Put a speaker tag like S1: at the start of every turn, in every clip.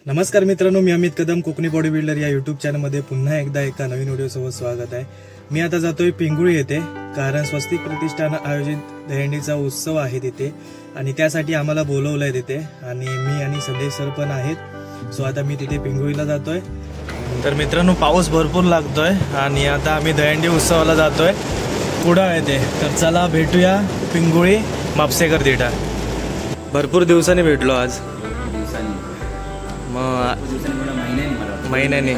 S1: नमस्कार मित्रांनो, मी Amit Kadam Konkani body builder या यूट्यूब चॅनलमध्ये पुन्हा एकदा एका नवीन व्हिडिओसोबत स्वागत आहे। मी आता जातोय पिंगुळी येथे, कारण स्वस्तिक प्रतिष्ठान आयोजित दहीहंडीचा उत्सव आहे तिथे आणि त्यासाठी आम्हाला बोलवलंय तिथे आणि मी आणि संदेश सर पण आहेत। सो आता मी तिथे पिंगुळीला जातोय। तर मित्रांनो, पाऊस भरपूर लागतोय आणि आता आम्ही दहीहंडी उत्सवाला जातोय। पुढे आहे ते, तर चला भेटूया पिंगुळी मापसेकर देठा। भरपूर दिवसांनी भेटलो आज, महिन्याने।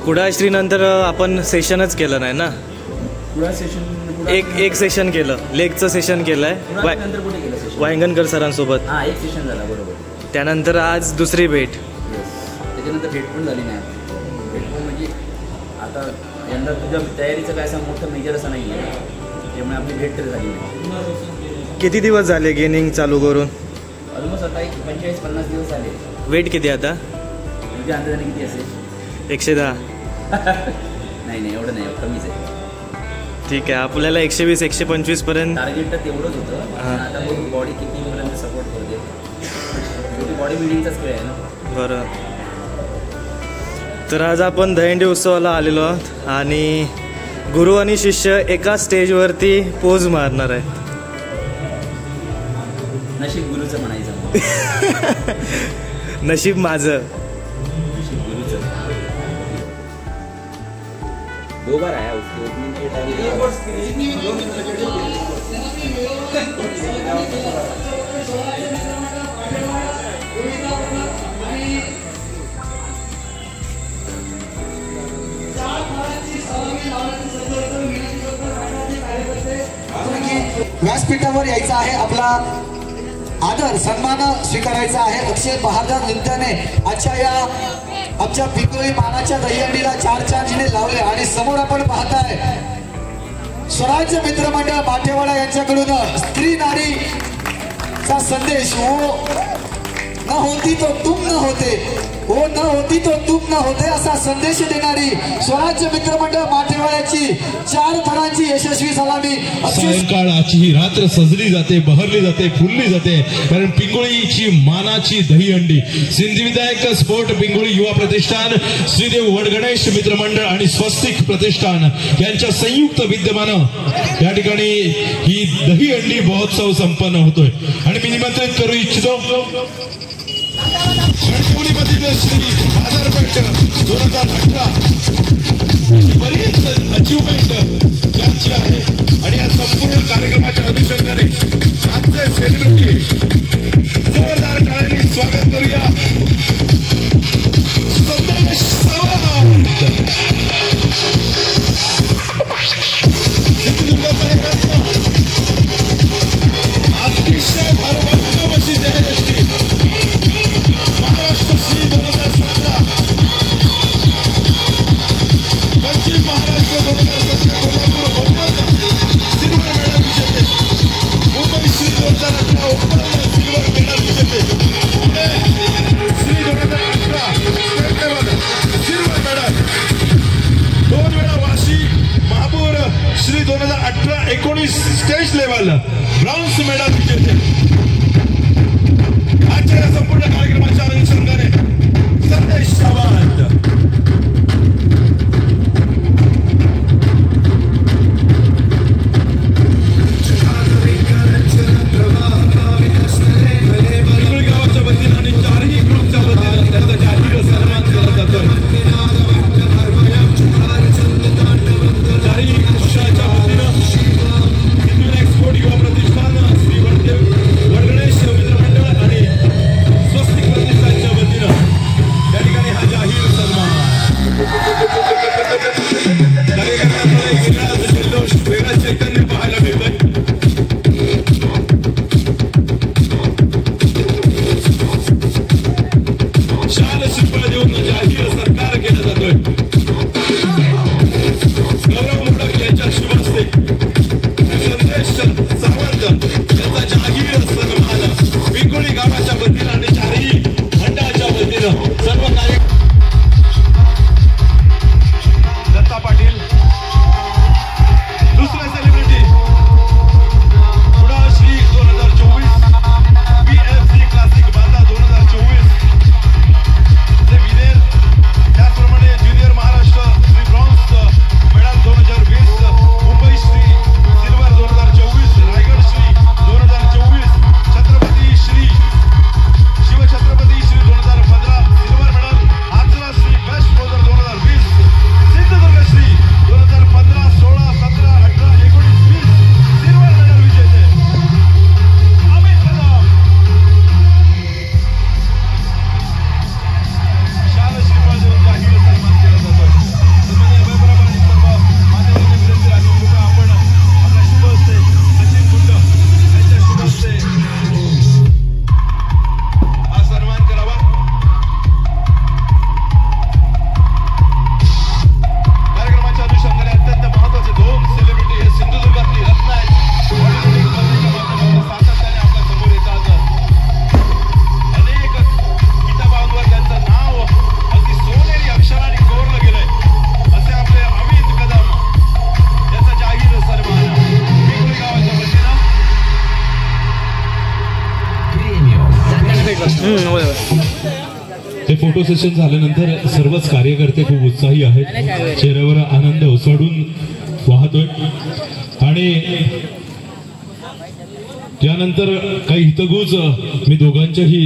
S1: कुडाश्री नंतर आपण सेशनच केलं नाही ना, एक सेशन केलं, लेगचं सेशन केलंय वायंगणकर सरांसोबत,
S2: एक सेशन झाला बरोबर।
S1: त्यानंतर आज दुसरी भेट,
S2: त्याच्यानंतर भेट पण झाली नाही। भेट पण म्हणजे आता यंदा तुझ्या तयारीचं काय असं मोठं मेजर असं नाही आहे, त्यामुळे आपली भेट तरी झाली नाही।
S1: किती दिवस झाले गेनिंग चालू करून?
S2: ऑलमोस्ट आता 45-50 दिवस झाले।
S1: वेट किती आता?
S2: तुझ्या अंदाजाने किती असेल?
S1: 110?
S2: नाही एवढं नाही, कमीच आहे।
S1: ठीक आहे, आपल्याला 120-125 पर्यंत
S2: टार्गेट तर तेवढंच होतं। आता बघू बॉडी कितीपर्यंत सपोर्ट करते, शेवटी बॉडी बिल्डिंगचाच खेळ आहे ना।
S1: बरं, तर आज आपण दहीहंडी उत्सवाला आलेलो आहोत आणि गुरु आणि शिष्य एका स्टेजवरती पोज मारणार आहे।
S2: नशीब गुरुचं म्हणायचं।
S1: नशीब माझं,
S2: नशीब गुरुचं। दो बार आया उसके ओपनिंग के टाइम।
S3: व्यासपीठावर यायचा आहे, आपला आदर सन्मान स्वीकारायचा आहे। अक्षय बहादर नृत्याने आजच्या या आमच्या पिंगुळी मानाच्या दहीहंडीला 4 चांदणे लावले आणि समोर आपण पाहताय स्वराज्य मित्रमंडळ माठेवाडा यांच्याकडून स्त्री नारी चा संदेश, वो न होती तो तुम न होते, वो न होती तो तुम न होते असा संदेश देणारी स्वराज्य मित्रमंडळ माठेवाड्याची 4 थरांची यशस्वी सलामी।
S4: सायंकाळाची ही रात्र सजली जाते, बहरली जाते, फुलली जाते, कारण पिंगुळीची मानाची दहीहंडी सिद्धिविनायक स्पोर्ट पिंगुळी युवा प्रतिष्ठान, श्रीदेव वडगणेश मित्रमंडळ आणि स्वस्तिक प्रतिष्ठान यांच्या संयुक्त विद्यमानं या ठिकाणी ही दहीहंडी महोत्सव संपन्न होतोय आणि मी निमंत्रित करू इच्छितो श्री बाजारपेठ 2018 बरीच अचिव्हमेंट यांची आहे आणि या संपूर्ण कार्यक्रमाच्या अनुषंगाने आजचे सेलिब्रिटी जोरदार टाळ्यांनी स्वागत करूया संदेश सावंत। अतिशय भारत अशी दहीहंडी महाराष्ट्र श्री 2017 पश्चिम महाराष्ट्र 2017 कोल्हापूर सिल्वर मेडल विजेते, Mumbai Shri 2018 open silver medal विजेते, Pune Shri 2018 state level silver medal, 2 वेळा Vashi Mahapur Shri 2018-19 state level bronze medal विजेते। आजच्या या संपूर्ण कार्यक्रमाच्या अनुषंगाने संदेश सावंत। गावाच्या वतीनं आणि 4ही ग्रुपच्या वतीनं त्यांचा जाहीर सन्मान केला जातोय। 4ही पक्षाच्या वतीनं सिद्धिविनायक स्पोर्ट युवा प्रतिष्ठान हे फोटो सेशन झाल्यानंतर सर्वच कार्यकर्ते खूप उत्साही आहेत, चेहऱ्यावर आनंद ओसाडून वाहतोय आणि त्यानंतर काही हितगुज मी दोघांच्याही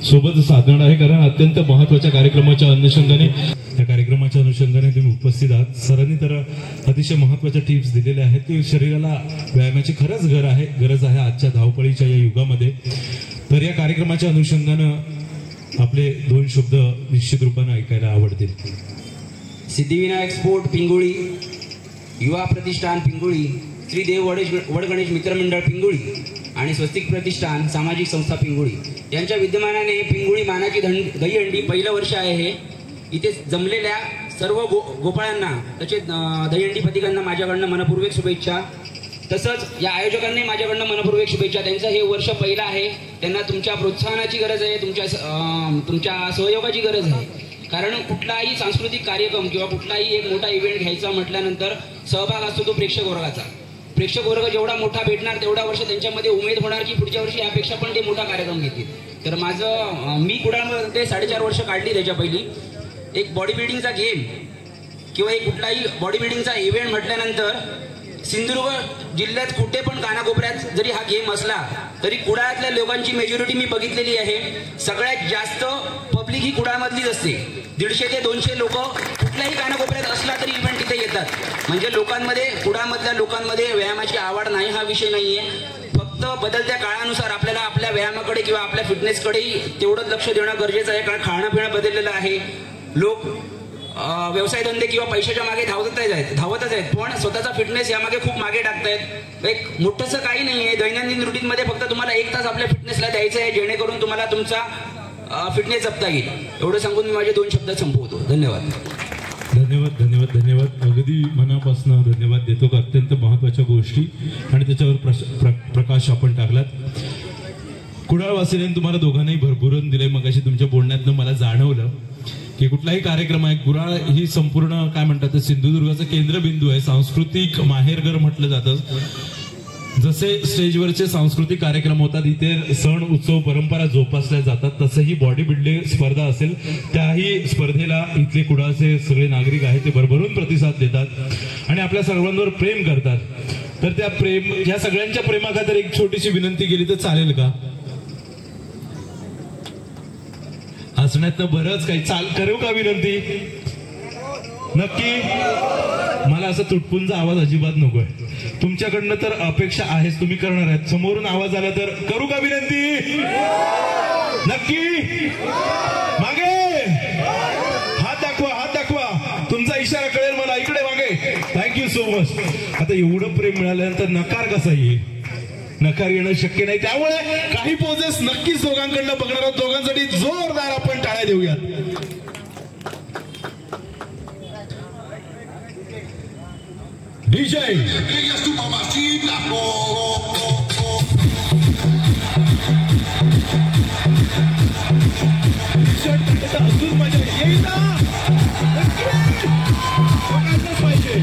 S4: सोबत साधणार आहे, कारण अत्यंत महत्वाच्या कार्यक्रमाच्या अनुषंगाने त्या कार्यक्रमाच्या अनुषंगाने तुम्ही उपस्थित आहात. सरांनी तर अतिशय महत्वाच्या टिप्स दिलेल्या आहेत की शरीराला व्यायामाची खरंच गरज आहे आजच्या धावपळीच्या या युगामध्ये. तर या कार्यक्रमाच्या अनुषंगानं आपले 2 शब्द निश्चित रूपाने ऐकायला आवडतील.
S5: सिद्धिविनायक स्पोर्ट पिंगुळी, युवा प्रतिष्ठान पिंगुळी, श्री देव वडगणेश मित्रमंडळ पिंगुळी आणि स्वस्तिक प्रतिष्ठान सामाजिक संस्था पिंगुळी यांच्या विद्यमानाने पिंगुळी मानाची दहीहंडी पहिलं वर्ष आहे. हे इथे जमलेल्या सर्व गोपाळांना तसेच दहीहंडी पथिकांना माझ्याकडनं मनपूर्वक शुभेच्छा. तसंच या आयोजकांनी माझ्याकडनं मनपूर्वक शुभेच्छा. त्यांचं हे वर्ष पहिलं आहे, त्यांना तुमच्या प्रोत्साहनाची गरज आहे, तुमच्या सहयोगाची गरज आहे. कारण कुठलाही सांस्कृतिक कार्यक्रम किंवा कुठलाही एक मोठा इव्हेंट घ्यायचा म्हटल्यानंतर सहभाग असतो तो प्रेक्षक वर्गाचा. प्रेक्षक वर्ग जेवढा मोठा भेटणार तेवढा वर्ष त्यांच्यामध्ये उमेद होणार की पुढच्या वर्षी यापेक्षा पण ते मोठा कार्यक्रम घेतील. तर मी कुडाळमध्ये 4.5 वर्ष काढली. त्याच्या पहिली एक बॉडी बिल्डिंगचा गेम किंवा एक कुठलाही बॉडी बिल्डिंगचा इव्हेंट म्हटल्यानंतर सिंधुदुर्ग जिल्ह्यात कुठे पण कानाकोपऱ्यात जरी हा गेम असला तरी कुडाळातल्या लोकांची मेजॉरिटी मी बघितलेली आहे. सगळ्यात जास्त पब्लिक ही कुडाळमधलीच असते. 150 ते 200 लोक कुठल्याही कानाकोपऱ्यात असला तरी इव्हेंट तिथे येतात. म्हणजे लोकांमध्ये, कुडाळमधल्या लोकांमध्ये व्यायामाची आवड नाही हा विषय नाहीये. फक्त बदलत्या काळानुसार आपल्याला आपल्या व्यायामाकडे किंवा आपल्या फिटनेसकडेही तेवढंच लक्ष देणं गरजेचं आहे. कारण खाणं पिणं बदललेलं आहे. लोक व्यवसाय धंदे किंवा पैशाच्या मागे धावतच आहेत पण स्वतःचा फिटनेस यामागे खूप मागे टाकतायत. एक मोठंसं काही नाही आहे. दैनंदिन रुटीनमध्ये फक्त तुम्हाला 1 तास आपल्या फिटनेसला द्यायचं आहे, जेणेकरून तुम्हाला तुमचा फिटनेस जपता येईल. एवढं सांगून मी माझे 2 शब्द संपवतो. धन्यवाद.
S4: धन्यवाद धन्यवाद धन्यवाद. अगदी मनापासून धन्यवाद देतो का अत्यंत महत्वाच्या गोष्टी आणि त्याच्यावर प्रकाश आपण टाकलात. कुडाळवासीने तुम्हाला दोघांनाही भरभरून दिले. मगाशी तुमच्या बोलण्यातनं मला जाणवलं की कुठलाही कार्यक्रम आहे, कुडाळ ही संपूर्ण काय म्हणतात सिंधुदुर्गाचा केंद्रबिंदू आहे, सांस्कृतिक माहेरघर म्हटलं जातं. जसे स्टेजवरचे सांस्कृतिक कार्यक्रम होतात, इथे सण उत्सव परंपरा जोपासल्या जातात, तसंही बॉडी बिल्डिंग स्पर्धा असेल त्याही स्पर्धेला इथले कुडाळचे सगळे नागरिक आहेत ते भरभरून प्रतिसाद देतात आणि आपल्या सर्वांवर प्रेम करतात. तर त्या या सगळ्यांच्या प्रेमाखातर एक छोटीशी विनंती केली तर चालेल का? हसण्यात बरंच काही करू का विनंती? नक्की. मला असं तुटपुंजा आवाज अजिबात नकोय. तुमच्याकडनं तर अपेक्षा आहेच, तुम्ही करणार आहेत. समोरून आवाज आला तर करू का विनंती? नक्की. मागे हात दाखवा. तुमचा इशारा कळेल मला. इकडे मागे. Thank you so much. आता एवढं प्रेम मिळाल्यानंतर नकार कसा येईल? नकार येणं शक्य नाही. त्यामुळे काही पोजेस नक्कीच दोघांकडनं बघणार आहोत. दोघांसाठी जोरदार आपण टाळ्या देऊयात. डीजे अजून मजा येईल ना पाहिजे.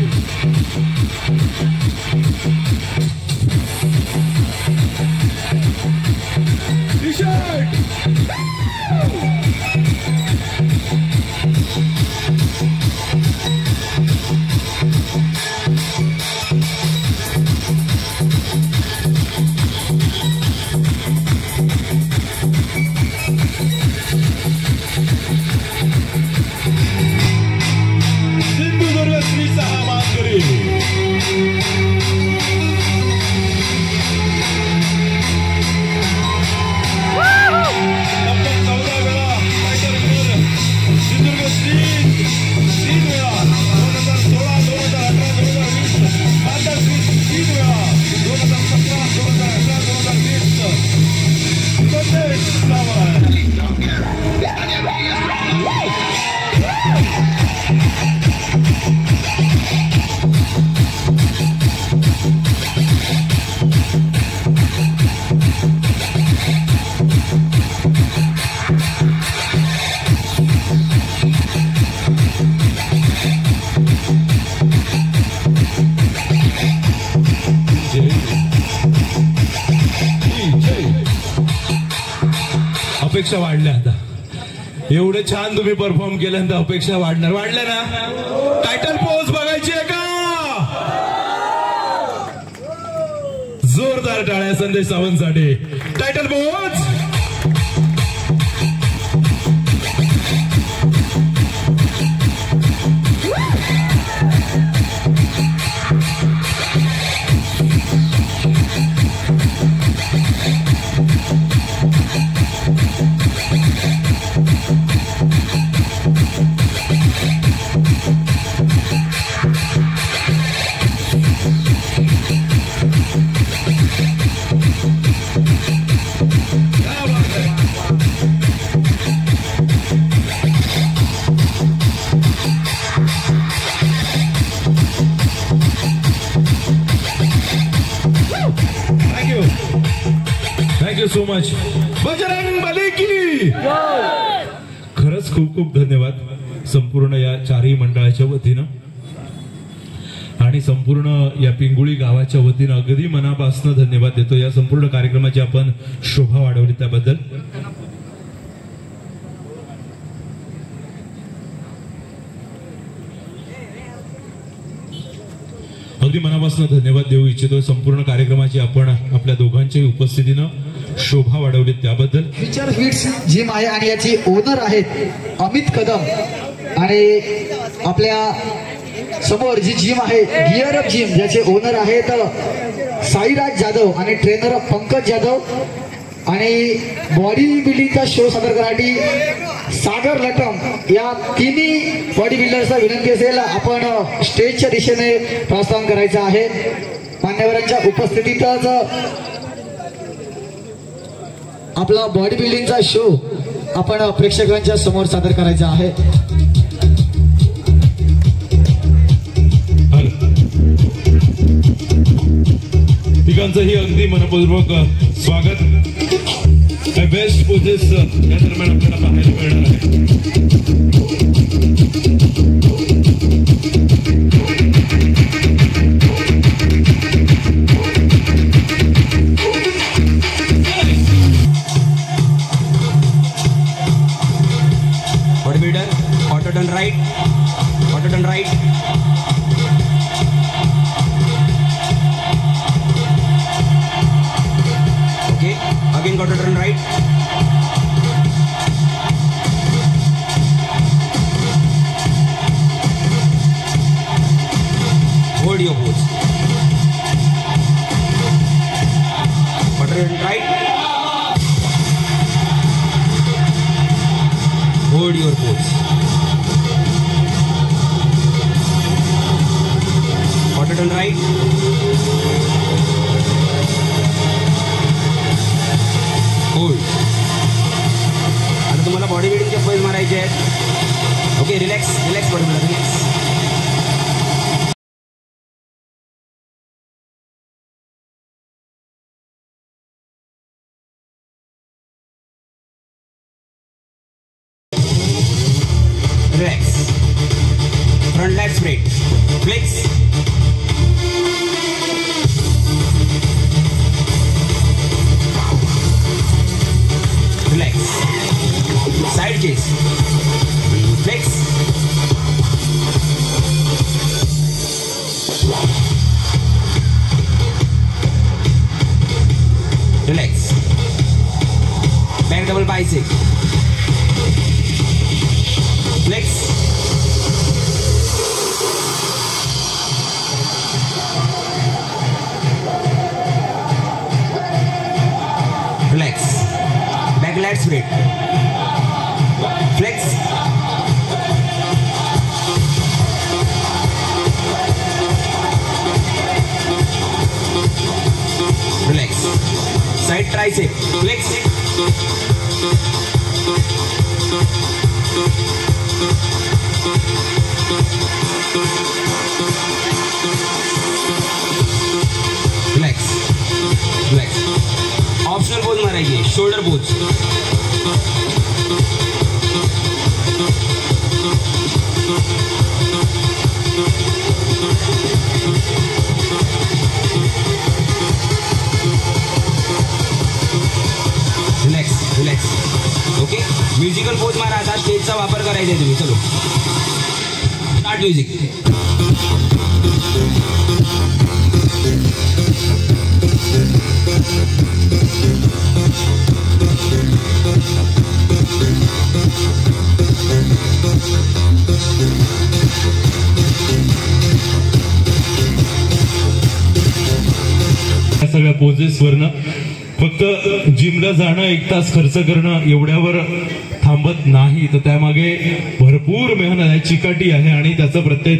S4: अपेक्षा वाढल्या आता. एवढं छान तुम्ही परफॉर्म केल्यानंतर अपेक्षा वाढल्या ना. टायटल पोज बघायची आहे का? जोरदार टाळ्या संदेश सावंतसाठी. Title pose. Thank you so much. Bajrang Bali की. खरंच खूप खूप धन्यवाद संपूर्ण या चारही मंडळाच्या वतीनं आणि संपूर्ण या पिंगुळी गावाच्या वतीनं अगदी मनापासून धन्यवाद देतो या संपूर्ण कार्यक्रमाची आपण शोभा वाढवली त्याबद्दल. अगदी मनापासून धन्यवाद देऊ इच्छितो. संपूर्ण कार्यक्रमाची आपण आपल्या दोघांच्या उपस्थितीनं शोभा वाढवली त्याबद्दल.
S3: फ्युचर हिट्स जिम आहे आणि याची ओनर आहेत अमित कदम आणि आपल्या समोर जी जिम आहे गिअर अप जिम ज्याचे ओनर आहेत साईराज जाधव आणि ट्रेनर पंकज जाधव आणि बॉडी बिल्डिंगचा शो सादर करण्यासाठी सागर लटम. या तिन्ही बॉडी बिल्डर्सला विनंती असेल आपण स्टेजच्या दिशेने प्रस्थान करायचं आहे. मान्यवरांच्या उपस्थितीतच आपला बॉडी बिल्डिंगचा शो आपण प्रेक्षकांच्या समोर सादर करायचा आहे.
S4: तिघांचंही अगदी मनपूर्वक स्वागत. बेस्ट पोजेस या दरम्यान आपल्याला पाहायला मिळणार आहे.
S5: Body builder auto turn right. Auto turn right. Okay again auto turn right. Hold your pose. Button right. Hold your pose. Button right. Hold. आता तुम्हाला बॉडी बिल्डिंगचे पोज मारायचे आहेत. Okay relax relax body builder relax. Relax. Front leg straight. Flex. Relax. Side chase. Flex. Relax. Back double bicep. Flex. Relax. Back lat spread. Flex. Relax. Side tricep. Flex. Relax. Relax. Optional pose मारेंगे. Shoulder pose. Relax. Relax. Musical pose मारा. आता स्टेजचा वापर करायचा आहे तुम्ही. चलो start music.
S4: सगळ्या poses वरनं फक्त जिमला जाणं 1 तास खर्च करणं एवढ्यावर थांबत नाही, तर त्यामागे भरपूर मेहनत आहे, चिकाटी आहे आणि त्याचा प्रत्यय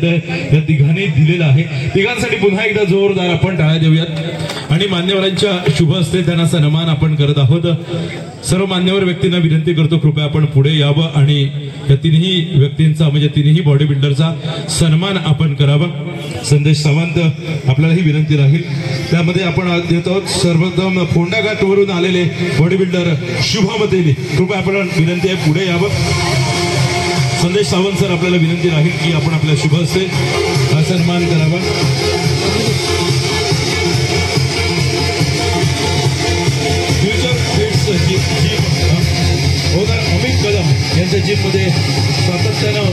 S4: या तिघांनी दिलेला आहे. तिघांसाठी पुन्हा एकदा जोरदार आपण टाळ्या देऊयात आणि मान्यवरांच्या शुभ हस्ते त्यांना सन्मान आपण करत आहोत. सर्व मान्यवर व्यक्तींना विनंती करतो कृपया आपण पुढे यावं आणि या तिन्ही व्यक्तींचा म्हणजे तिन्ही बॉडी बिल्डरचा सन्मान आपण करावा. संदेश सावंत आपल्यालाही विनंती राहील. त्यामध्ये आपण आज देत आहोत सर्वप्रथम फोंडाघाटवरून आलेले बॉडी बिल्डर शुभम तेली, कृपया आपण विनंती आहे पुढे यावं. संदेश सावंत सर आपल्याला विनंती राहील की आपण आपल्या शुभ हस्ते हा सन्मान करावा. ओनर अमित कदम यांच्या जिममध्ये सातत्यानं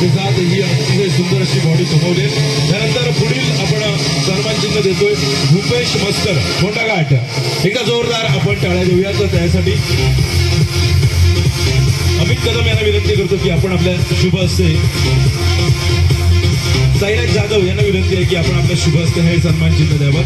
S4: ही अतिशय सुंदर अशी बॉडी कमवली. त्यानंतर पुढील आपण सन्मान चिन्ह देतोय भूपेश मस्कर फोंडाघाट. एकदा जोरदार आपण टाळ्या देऊया. तर त्यासाठी अमित कदम यांना विनंती करतो की आपण आपल्या शुभ हस्ते, साईराज जाधव यांना विनंती आहे की आपण आपल्या शुभ हस्ते हे सन्मान चिन्ह द्यावं.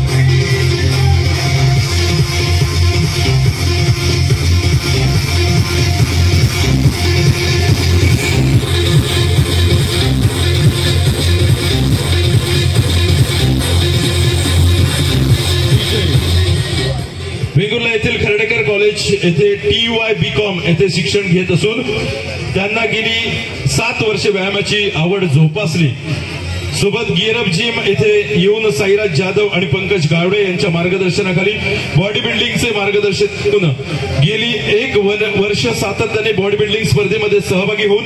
S4: वेंगुर्ला येथील खर्डेकर कॉलेज येथे TUI BCom येथे शिक्षण घेत असून त्यांना गेली 7 वर्षे व्यायामाची आवड जोपासली. सोबत गिअरअप जिम येथे येऊन साईराज जाधव आणि पंकज गावडे यांच्या मार्गदर्शनाखाली बॉडी बिल्डिंगचे मार्गदर्शन करून गेली 1 वर्ष सातत्याने बॉडी बिल्डिंग स्पर्धेमध्ये सहभागी होऊन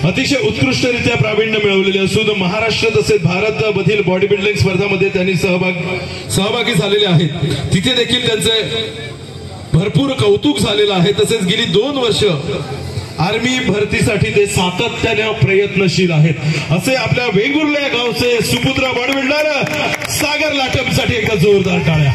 S4: अतिशय उत्कृष्टरित्या प्रावीण्य मिळवलेले असून महाराष्ट्र तसेच भारतमधील बॉडी बिल्डिंग स्पर्धांमध्ये त्यांनी सहभागी झालेले आहेत. तिथे देखील त्यांचे भरपूर कौतुक झालेलं आहे. तसेच गेली 2 वर्ष आर्मी भरतीसाठी ते सातत्याने प्रयत्नशील आहेत. असे आपल्या वेंगुर्ला गावचे सुपुत्र बॉडी बिल्डर सागर लाटमसाठी एकदा जोरदार टाळ्या.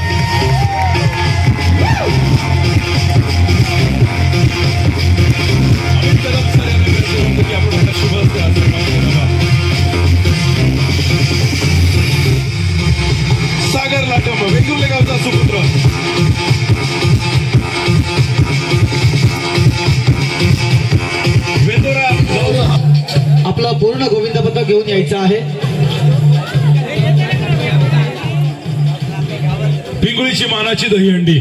S4: सागर लाटम वेंगुर्ला गावचा सुपुत्र.
S3: आपला पूर्ण गोविंद पदक घेऊन यायचं आहे.
S4: पिंगुळीची मानाची दहीहंडी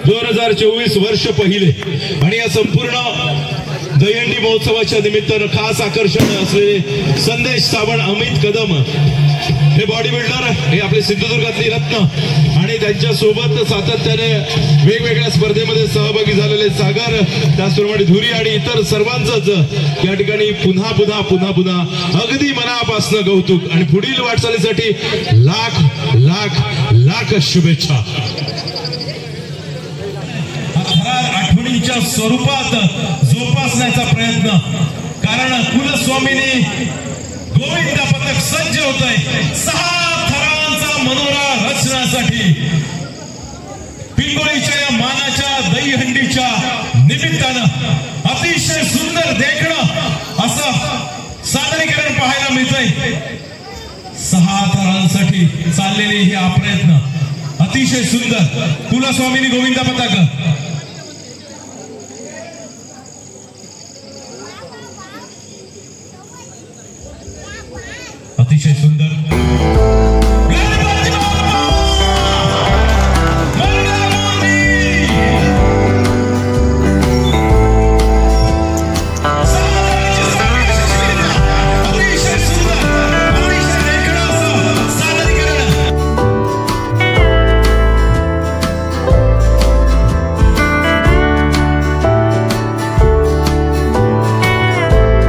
S4: 2024 वर्ष पहिले आणि या संपूर्ण दहीहंडी महोत्सवाच्या निमित्तानं खास आकर्षण असलेले संदेश सावंत, अमित कदम हे बॉडी बिल्डर, हे आपले सिंधुदुर्गातली रत्न आणि त्यांच्या सोबत सातत्याने वेगवेगळ्या स्पर्धेमध्ये सहभागी झालेले सागर, त्याचप्रमाणे धुरी आणि इतर सर्वांचंच या ठिकाणी पुन्हा पुन्हा पुन्हा पुन्हा अगदी मनापासून कौतुक आणि पुढील वाटचालीसाठी लाख लाख लाख शुभेच्छा. आठवणीच्या स्वरूपात जोपासण्याचा प्रयत्न, कारण कुलस्वामीने गोविंद पथक सज्ज होतंय 6 थरांचा मनोरा रचण्यासाठी. पिंगुळीच्या या मानाच्या दहीहंडीच्या निमित्तानं अतिशय सुंदर देखणं असं सादरीकरण पाहायला मिळतंय. 6 थरांसाठी चाललेले हे प्रयत्न अतिशय सुंदर. कुलस्वामीनी गोविंद पथक अतिशय सुंदर.